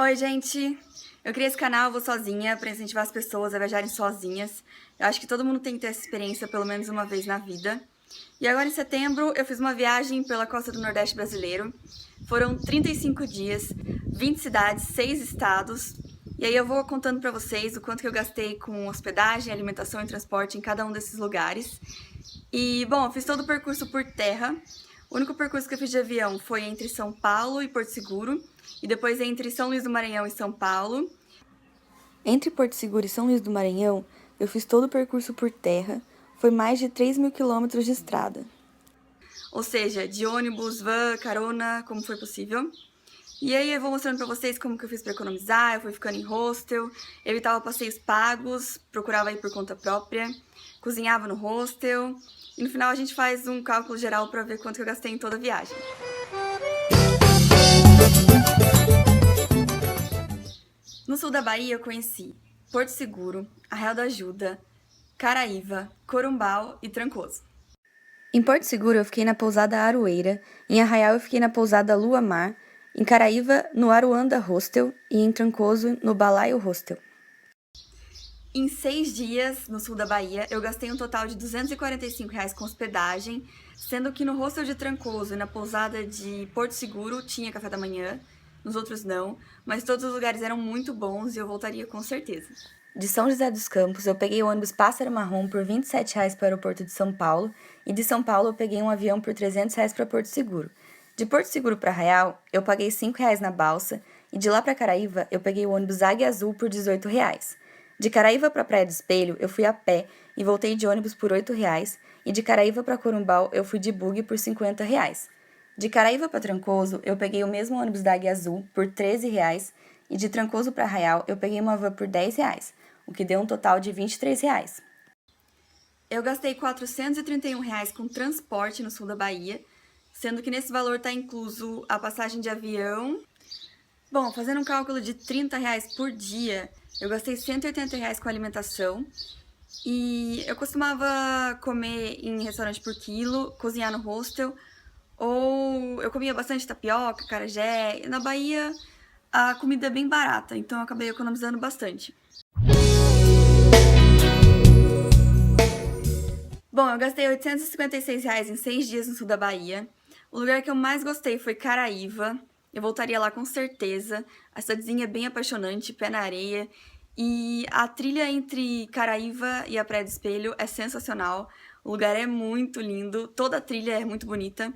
Oi, gente! Eu criei esse canal, eu vou sozinha, pra incentivar as pessoas a viajarem sozinhas. Eu acho que todo mundo tem que ter essa experiência pelo menos uma vez na vida. E agora em setembro eu fiz uma viagem pela costa do Nordeste brasileiro. Foram 35 dias, 20 cidades, 6 estados. E aí eu vou contando pra vocês o quanto que eu gastei com hospedagem, alimentação e transporte em cada um desses lugares. E, bom, eu fiz todo o percurso por terra. O único percurso que eu fiz de avião foi entre São Paulo e Porto Seguro, e depois entre São Luís do Maranhão e São Paulo. Entre Porto Seguro e São Luís do Maranhão, eu fiz todo o percurso por terra, foi mais de 3.000 quilômetros de estrada. Ou seja, de ônibus, van, carona, como foi possível. E aí eu vou mostrando pra vocês como que eu fiz pra economizar, eu fui ficando em hostel, evitava passeios pagos, procurava ir por conta própria, cozinhava no hostel, e no final a gente faz um cálculo geral pra ver quanto que eu gastei em toda a viagem. No sul da Bahia eu conheci Porto Seguro, Arraial da Ajuda, Caraíva, Corumbau e Trancoso. Em Porto Seguro eu fiquei na pousada Aroeira, em Arraial eu fiquei na pousada Lua Mar, em Caraíva no Aruanda Hostel e em Trancoso no Balaio Hostel. Em 6 dias no sul da Bahia eu gastei um total de R$ 245 com hospedagem, sendo que no hostel de Trancoso e na pousada de Porto Seguro tinha café da manhã, nos outros não, mas todos os lugares eram muito bons e eu voltaria com certeza. De São José dos Campos, eu peguei o ônibus Pássaro Marrom por R$ 27 para o aeroporto de São Paulo, e de São Paulo eu peguei um avião por R$ 300 para Porto Seguro. De Porto Seguro para Arraial, eu paguei R$ 5 na balsa, e de lá para Caraíva, eu peguei o ônibus Águia Azul por R$ 18. De Caraíva para Praia do Espelho, eu fui a pé e voltei de ônibus por R$ 8, e de Caraíva para Corumbau, eu fui de buggy por R$ 50. De Caraíva para Trancoso, eu peguei o mesmo ônibus da Águia Azul por R$ 13, e de Trancoso para Arraial, eu peguei uma van por R$ 10, o que deu um total de R$ 23. Eu gastei R$ 431 com transporte no sul da Bahia, sendo que nesse valor está incluso a passagem de avião. Bom, fazendo um cálculo de R$ 30 por dia, eu gastei R$ 180 com alimentação. E eu costumava comer em restaurante por quilo, cozinhar no hostel, ou eu comia bastante tapioca, acarajé. Na Bahia a comida é bem barata, então eu acabei economizando bastante. Bom, eu gastei R$ 856 em 6 dias no sul da Bahia. O lugar que eu mais gostei foi Caraíva. Eu voltaria lá com certeza. A cidadezinha é bem apaixonante, pé na areia. E a trilha entre Caraíva e a Praia do Espelho é sensacional. O lugar é muito lindo, toda a trilha é muito bonita.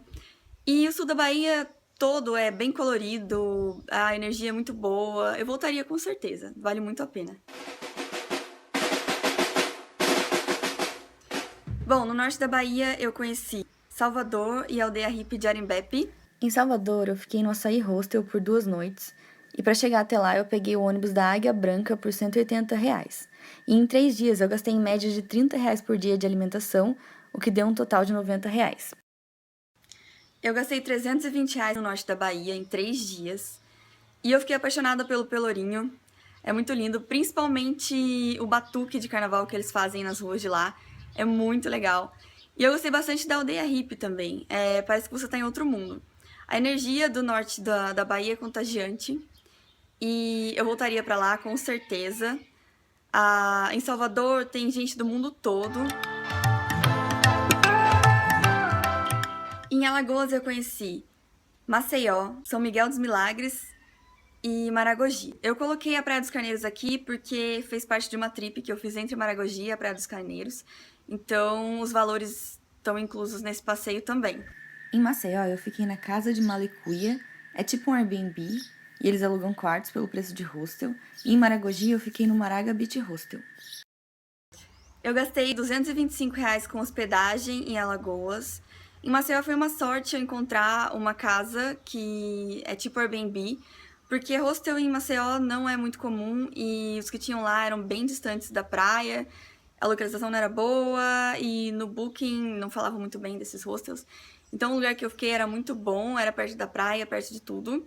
E o sul da Bahia todo é bem colorido, a energia é muito boa. Eu voltaria com certeza, vale muito a pena. Bom, no norte da Bahia eu conheci Salvador e a aldeia hippie de Arembepe. Em Salvador eu fiquei no Açaí Hostel por 2 noites, e para chegar até lá eu peguei o ônibus da Águia Branca por R$ 180. E em 3 dias eu gastei em média de R$ 30 por dia de alimentação, o que deu um total de R$ 90. Eu gastei R$ 320 no norte da Bahia em 3 dias, e eu fiquei apaixonada pelo Pelourinho. É muito lindo, principalmente o batuque de carnaval que eles fazem nas ruas de lá. É muito legal. E eu gostei bastante da aldeia hippie também. Parece que você está em outro mundo. A energia do norte da Bahia é contagiante. E eu voltaria para lá com certeza. Em Salvador tem gente do mundo todo. Em Alagoas eu conheci Maceió, São Miguel dos Milagres e Maragogi. Eu coloquei a Praia dos Carneiros aqui porque fez parte de uma trip que eu fiz entre Maragogi e a Praia dos Carneiros. Então, os valores estão inclusos nesse passeio também. Em Maceió, eu fiquei na casa de Malicuia, é tipo um Airbnb, e eles alugam quartos pelo preço de hostel. E em Maragogi, eu fiquei no Maraga Beach Hostel. Eu gastei R$ 225 com hospedagem em Alagoas. Em Maceió foi uma sorte eu encontrar uma casa que é tipo Airbnb, porque hostel em Maceió não é muito comum e os que tinham lá eram bem distantes da praia. A localização não era boa e no Booking não falavam muito bem desses hostels. Então o lugar que eu fiquei era muito bom, era perto da praia, perto de tudo.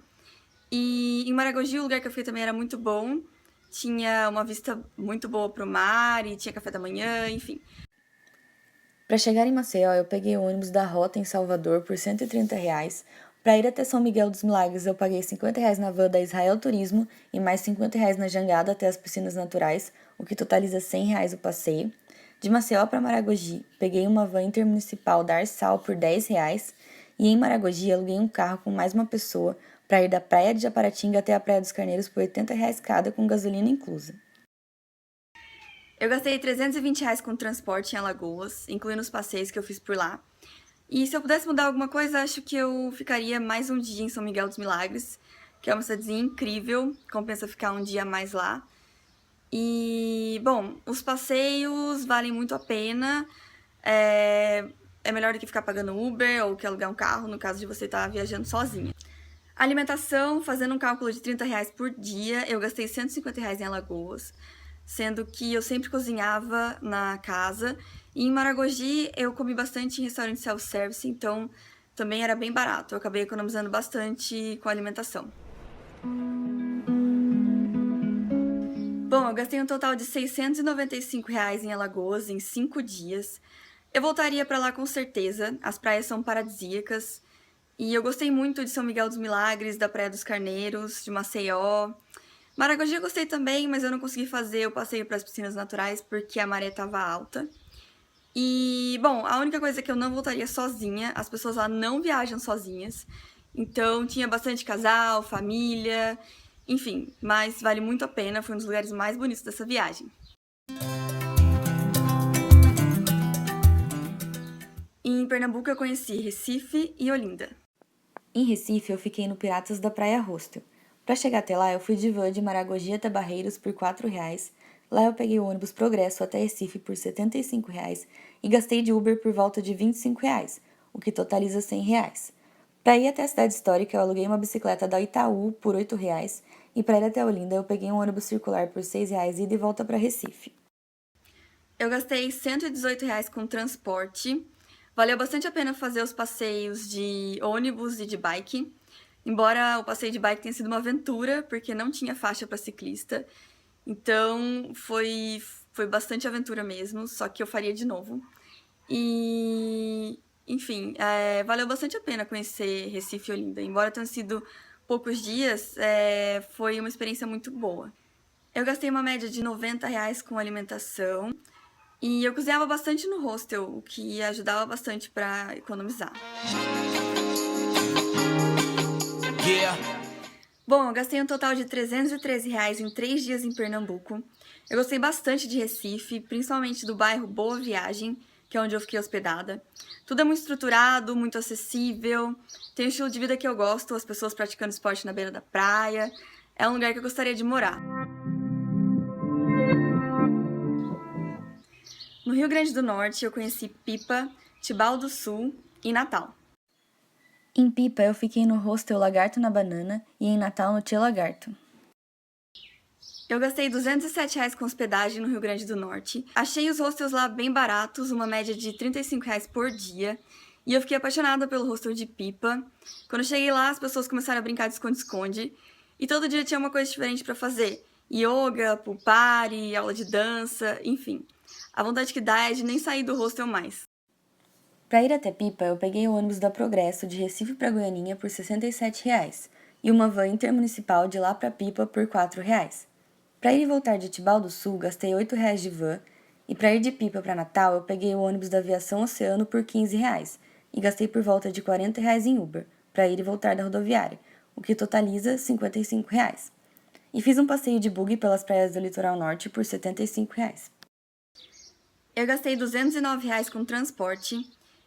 E em Maragogi o lugar que eu fiquei também era muito bom. Tinha uma vista muito boa pro mar e tinha café da manhã, enfim. Para chegar em Maceió, eu peguei o ônibus da Rota em Salvador por R$ 130, Para ir até São Miguel dos Milagres, eu paguei R$ 50 na van da Israel Turismo e mais R$ 50 na jangada até as piscinas naturais, o que totaliza R$ 100 o passeio. De Maceió para Maragogi, peguei uma van intermunicipal da Arsal por R$ 10 e em Maragogi aluguei um carro com mais uma pessoa para ir da praia de Japaratinga até a Praia dos Carneiros por R$ 80 cada com gasolina inclusa. Eu gastei R$ 320 com transporte em Alagoas, incluindo os passeios que eu fiz por lá. E se eu pudesse mudar alguma coisa, acho que eu ficaria mais um dia em São Miguel dos Milagres, que é uma cidadezinha incrível, compensa ficar um dia a mais lá. E, bom, os passeios valem muito a pena, é melhor do que ficar pagando Uber ou que alugar um carro, no caso de você estar viajando sozinha. Alimentação, fazendo um cálculo de R$ 30 por dia, eu gastei R$ 150 em Alagoas, sendo que eu sempre cozinhava na casa. E em Maragogi eu comi bastante em restaurante self-service, então também era bem barato. Eu acabei economizando bastante com a alimentação. Bom, eu gastei um total de R$ 695 em Alagoas em 5 dias. Eu voltaria para lá com certeza, as praias são paradisíacas. E eu gostei muito de São Miguel dos Milagres, da Praia dos Carneiros, de Maceió. Maragogi eu gostei também, mas eu não consegui fazer o passeio para as piscinas naturais porque a maré estava alta. E, bom, a única coisa é que eu não voltaria sozinha, as pessoas lá não viajam sozinhas. Então tinha bastante casal, família, enfim, mas vale muito a pena, foi um dos lugares mais bonitos dessa viagem. Em Pernambuco eu conheci Recife e Olinda. Em Recife, eu fiquei no Piratas da Praia Hostel. Para chegar até lá, eu fui de van de Maragogi até Barreiros por R$ 4. Lá eu peguei o ônibus Progresso até Recife por R$ 75 e gastei de Uber por volta de R$ 25, o que totaliza R$ 100. Para ir até a cidade histórica, eu aluguei uma bicicleta da Itaú por R$ 8 e para ir até Olinda, eu peguei um ônibus circular por R$ 6 e de volta para Recife. Eu gastei R$ 118 com transporte. Valeu bastante a pena fazer os passeios de ônibus e de bike, embora o passeio de bike tenha sido uma aventura, porque não tinha faixa para ciclista, então foi bastante aventura mesmo, só que eu faria de novo. E, enfim, valeu bastante a pena conhecer Recife e Olinda, embora tenham sido poucos dias, foi uma experiência muito boa. Eu gastei uma média de R$ 90 com alimentação, e eu cozinhava bastante no hostel, o que ajudava bastante para economizar. Bom, eu gastei um total de R$ 313 em 3 dias em Pernambuco. Eu gostei bastante de Recife, principalmente do bairro Boa Viagem, que é onde eu fiquei hospedada. Tudo é muito estruturado, muito acessível, tem o estilo de vida que eu gosto, as pessoas praticando esporte na beira da praia. É um lugar que eu gostaria de morar. No Rio Grande do Norte, eu conheci Pipa, Tibau do Sul e Natal. Em Pipa, eu fiquei no hostel Lagarto na Banana e em Natal no Tia Lagarto. Eu gastei R$ 207 com hospedagem no Rio Grande do Norte. Achei os hostels lá bem baratos, uma média de R$ 35 por dia. E eu fiquei apaixonada pelo hostel de Pipa. Quando eu cheguei lá, as pessoas começaram a brincar de esconde-esconde. E todo dia tinha uma coisa diferente para fazer. Yoga, pool party, aula de dança, enfim. A vontade que dá é de nem sair do hostel mais. Para ir até Pipa, eu peguei o ônibus da Progresso de Recife para Goianinha por R$ 67 e uma van intermunicipal de lá para Pipa por R$ 4. Para ir e voltar de Tibau do Sul, gastei R$ 8 de van e para ir de Pipa para Natal, eu peguei o ônibus da Aviação Oceano por R$ 15 e gastei por volta de R$ 40 em Uber para ir e voltar da rodoviária, o que totaliza R$ 55. E fiz um passeio de buggy pelas praias do litoral norte por R$ 75. Eu gastei R$ 209 com transporte.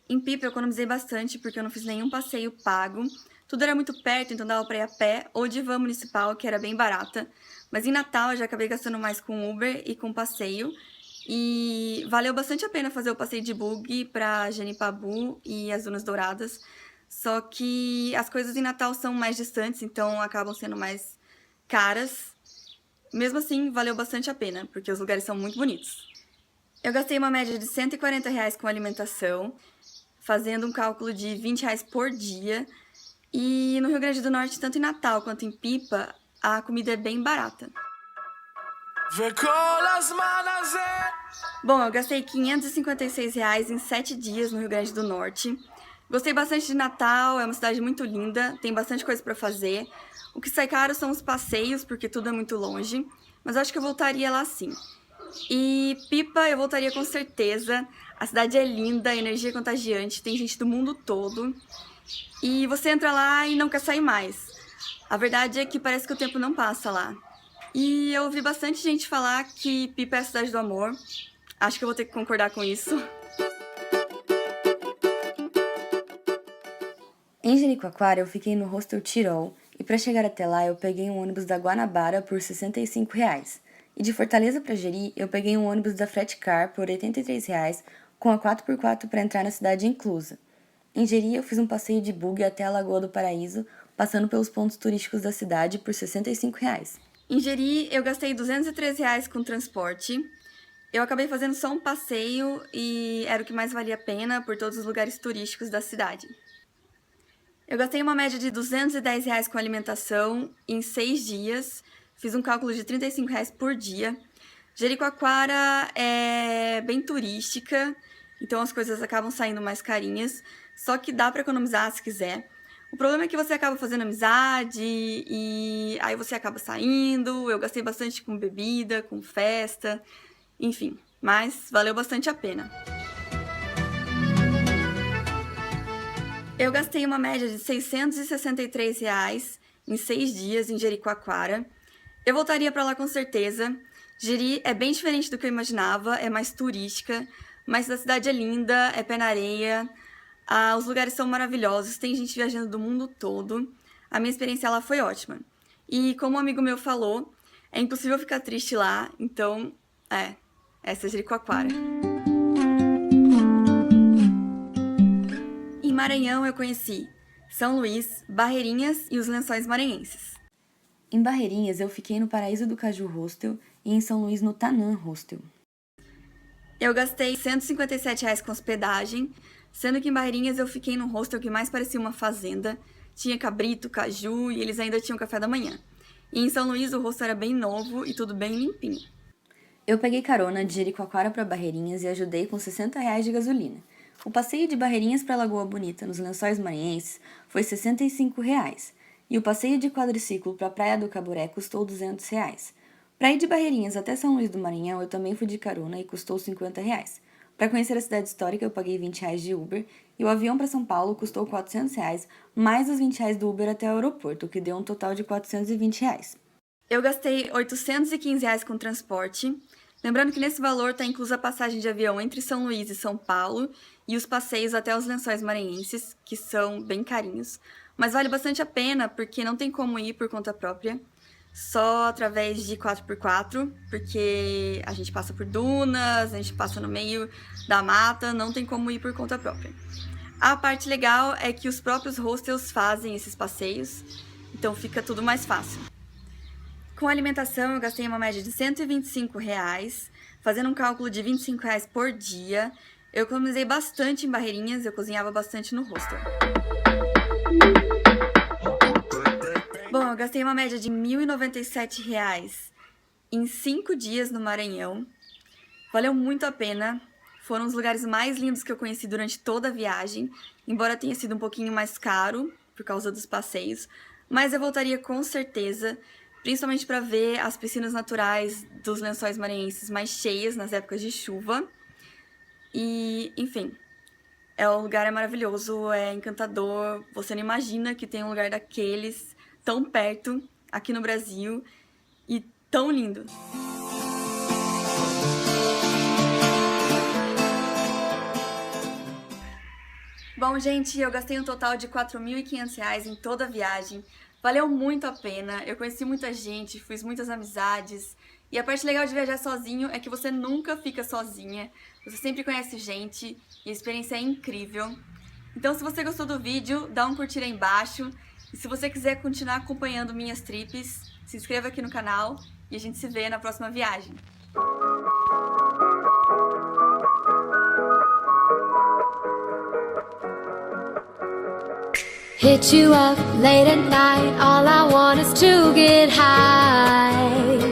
Em Pipa eu economizei bastante porque eu não fiz nenhum passeio pago. Tudo era muito perto, então dava para ir a pé ou de van municipal, que era bem barata. Mas em Natal eu já acabei gastando mais com Uber e com passeio. E valeu bastante a pena fazer o passeio de buggy para Genipabu e as Dunas Douradas. Só que as coisas em Natal são mais distantes, então acabam sendo mais caras. Mesmo assim, valeu bastante a pena, porque os lugares são muito bonitos. Eu gastei uma média de R$ 140 com alimentação, fazendo um cálculo de R$ 20 por dia. E no Rio Grande do Norte, tanto em Natal quanto em Pipa, a comida é bem barata. Bom, eu gastei R$ 556 em 7 dias no Rio Grande do Norte. Gostei bastante de Natal, é uma cidade muito linda, tem bastante coisa pra fazer. O que sai caro são os passeios, porque tudo é muito longe, mas eu acho que eu voltaria lá sim. E Pipa eu voltaria com certeza, a cidade é linda, a energia é contagiante, tem gente do mundo todo. E você entra lá e não quer sair mais. A verdade é que parece que o tempo não passa lá. E eu ouvi bastante gente falar que Pipa é a cidade do amor. Acho que eu vou ter que concordar com isso. Em Jericoacoara eu fiquei no Hostel Tirol e para chegar até lá eu peguei um ônibus da Guanabara por R$ 65. E de Fortaleza para Jeri eu peguei um ônibus da Fretcar por R$ 83 com a 4x4 para entrar na cidade inclusa. Em Jeri eu fiz um passeio de buggy até a Lagoa do Paraíso, passando pelos pontos turísticos da cidade por R$ 65. Em Jeri eu gastei R$ 213 com transporte. Eu acabei fazendo só um passeio e era o que mais valia a pena por todos os lugares turísticos da cidade. Eu gastei uma média de R$ 210 com alimentação em 6 dias. Fiz um cálculo de R$ 35 por dia. Jericoacoara é bem turística, então as coisas acabam saindo mais carinhas. Só que dá para economizar se quiser. O problema é que você acaba fazendo amizade e aí você acaba saindo. Eu gastei bastante com bebida, com festa, enfim. Mas valeu bastante a pena. Eu gastei uma média de R$ 663 em 6 dias em Jericoacoara. Eu voltaria para lá com certeza. Jeri é bem diferente do que eu imaginava, é mais turística, mas a cidade é linda, é pé na areia, os lugares são maravilhosos, tem gente viajando do mundo todo. A minha experiência lá foi ótima. E como um amigo meu falou, é impossível ficar triste lá, então, essa é Jericoacoara. Em Maranhão eu conheci São Luís, Barreirinhas e os Lençóis Maranhenses. Em Barreirinhas eu fiquei no Paraíso do Caju Hostel e em São Luís no Tanã Hostel. Eu gastei R$ 157 com hospedagem, sendo que em Barreirinhas eu fiquei num hostel que mais parecia uma fazenda. Tinha cabrito, caju e eles ainda tinham café da manhã. E em São Luís o hostel era bem novo e tudo bem limpinho. Eu peguei carona de Jericoacoara para Barreirinhas e ajudei com R$ 60 de gasolina. O passeio de Barreirinhas para Lagoa Bonita, nos Lençóis Maranhenses, foi R$ 65. E o passeio de quadriciclo para a Praia do Caburé custou R$ 200. Para ir de Barreirinhas até São Luís do Maranhão, eu também fui de carona e custou R$ 50. Para conhecer a cidade histórica, eu paguei R$ 20 de Uber, e o avião para São Paulo custou R$ 400, mais os R$ 20 do Uber até o aeroporto, o que deu um total de R$ 420. Eu gastei R$ 815 com transporte. Lembrando que nesse valor está inclusa a passagem de avião entre São Luís e São Paulo e os passeios até os Lençóis Maranhenses, que são bem carinhos. Mas vale bastante a pena, porque não tem como ir por conta própria, só através de 4x4, porque a gente passa por dunas, a gente passa no meio da mata, não tem como ir por conta própria. A parte legal é que os próprios hostels fazem esses passeios, então fica tudo mais fácil. Com alimentação eu gastei uma média de R$ 125, fazendo um cálculo de R$ 25 por dia. Eu economizei bastante em Barreirinhas, eu cozinhava bastante no hostel. Bom, eu gastei uma média de R$ 1.097 em 5 dias no Maranhão. Valeu muito a pena. Foram os lugares mais lindos que eu conheci durante toda a viagem, embora tenha sido um pouquinho mais caro por causa dos passeios, mas eu voltaria com certeza, principalmente para ver as piscinas naturais dos Lençóis Maranhenses mais cheias nas épocas de chuva. E, enfim, o lugar é maravilhoso, é encantador. Você não imagina que tem um lugar daqueles tão perto aqui no Brasil e tão lindo. Bom, gente, eu gastei um total de R$ 4.500 em toda a viagem. Valeu muito a pena, eu conheci muita gente, fiz muitas amizades. E a parte legal de viajar sozinho é que você nunca fica sozinha. Você sempre conhece gente e a experiência é incrível. Então, se você gostou do vídeo, dá um curtir aí embaixo. E se você quiser continuar acompanhando minhas trips, se inscreva aqui no canal e a gente se vê na próxima viagem. Hit you up late at night, all I want is to get high.